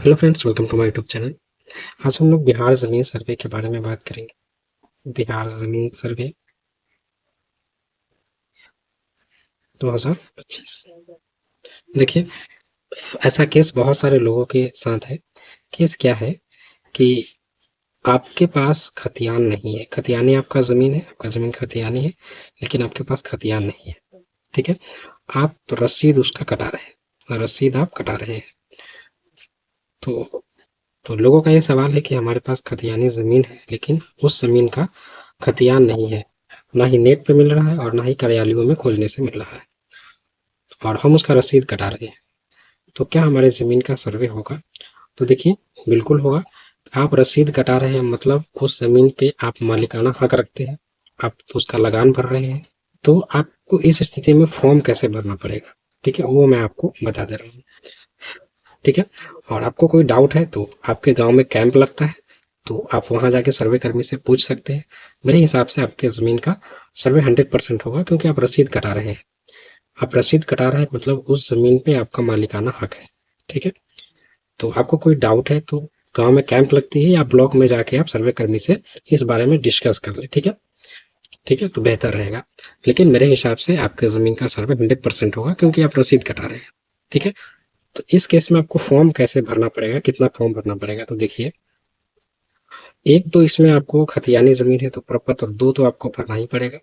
Hello friends, welcome to my YouTube channel. आज हम लोग बिहार ज़मीन सर्वे के बारे में बात करेंगे। बिहार ज़मीन सर्वे 2025। देखिए, ऐसा केस बहुत सारे लोगों के साथ है। केस क्या है कि आपके पास खतियान नहीं है। खतियानी आपका ज़मीन है, आपका ज़मीन खतियानी है, लेकिन आपके पास खतियान नहीं है। ठीक है, आप रसीद उसका कटा रहे हैं, रसीद आप कटा रहे हैं। तो लोगों का ये सवाल है कि हमारे पास खतियानी ज़मीन है, लेकिन उस ज़मीन का खतियान नहीं है। ना ही नेट पे मिल रहा है और ना ही कार्यालयों में खोजने से मिल रहा है, और हम उसका रसीद कटा रहे हैं। तो क्या हमारे ज़मीन का सर्वे होगा? तो देखिए, बिल्कुल होगा। आप रसीद कटा रहे हैं मतलब उस ज़मीन पे आप मालिकाना हक रखते हैं, आप उसका लगान भर रहे हैं। तो आपको इस स्थिति में फॉर्म कैसे भरना पड़ेगा, ठीक है, वो मैं आपको बता दे रहा हूँ। ठीक है, और आपको कोई डाउट है तो आपके गांव में कैंप लगता है, तो आप वहां जाके सर्वे कर्मी से पूछ सकते हैं। मेरे हिसाब से आपके ज़मीन का सर्वे 100% होगा, क्योंकि आप रसीद कटा रहे हैं। आप रसीद कटा रहे हैं मतलब उस ज़मीन पे आपका मालिकाना हक है। ठीक है, तो आपको कोई डाउट है तो गांव में कैंप लगती है या ब्लॉक में जाके आप सर्वे कर्मी से इस बारे में डिस्कस कर ले। ठीक है, ठीक है, तो बेहतर रहेगा। लेकिन मेरे हिसाब से आपके ज़मीन का सर्वे 100% होगा, क्योंकि आप रसीद कटा रहे हैं। ठीक है, तो इस केस में आपको फॉर्म कैसे भरना पड़ेगा, कितना फॉर्म भरना पड़ेगा? तो देखिए, एक तो इसमें आपको खतियानी ज़मीन है तो प्रपत्र 2 तो आपको भरना ही पड़ेगा।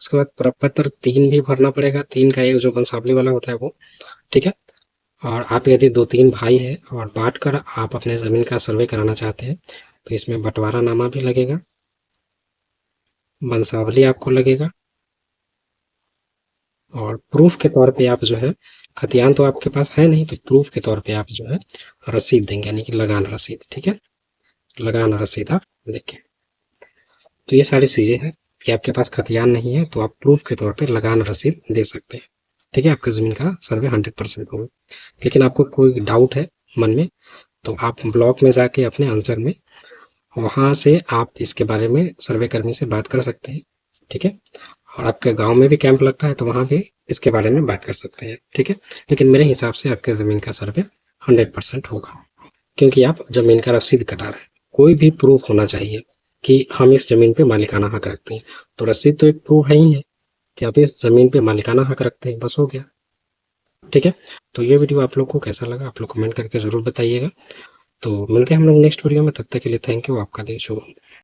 उसके बाद प्रपत्र 3 भी भरना पड़ेगा। 3 का एक जो वंशावली वाला होता है वो। ठीक है, और आप यदि 2-3 भाई हैं और बाँट कर आप अपने ज़मीन का सर्वे कराना चाहते हैं, तो इसमें बँटवारानामा भी लगेगा, वंशावली आपको लगेगा, और प्रूफ़ के तौर पे आप जो है, खतियान तो आपके पास है नहीं, तो प्रूफ़ के तौर पे आप जो है रसीद देंगे, यानी कि लगान रसीद। ठीक है, लगान रसीद आप देंगे। तो ये सारी चीज़ें हैं कि आपके पास खतियान नहीं है तो आप प्रूफ के तौर पे लगान रसीद दे सकते हैं। ठीक है, आपकी ज़मीन का सर्वे 100% होगा। लेकिन आपको कोई डाउट है मन में, तो आप ब्लॉक में जाके अपने अंचल में, वहाँ से आप इसके बारे में सर्वे कर्मी से बात कर सकते हैं। ठीक है, और आपके गांव में भी कैंप लगता है तो वहाँ भी इसके बारे में बात कर सकते हैं। ठीक है, लेकिन मेरे हिसाब से आपके ज़मीन का सर्वे 100% होगा, क्योंकि आप ज़मीन का रसीद कटा रहे हैं। कोई भी प्रूफ होना चाहिए कि हम इस ज़मीन पे मालिकाना हक रखते हैं। तो रसीद तो एक प्रूफ है ही है कि आप इस ज़मीन पे मालिकाना हक रखते हैं, बस हो गया। ठीक है, तो ये वीडियो आप लोग को कैसा लगा, आप लोग कमेंट करके ज़रूर बताइएगा। तो मिलते हैं हम लोग नेक्स्ट वीडियो में, तब तक के लिए थैंक यू। आपका दिन शुभ हो।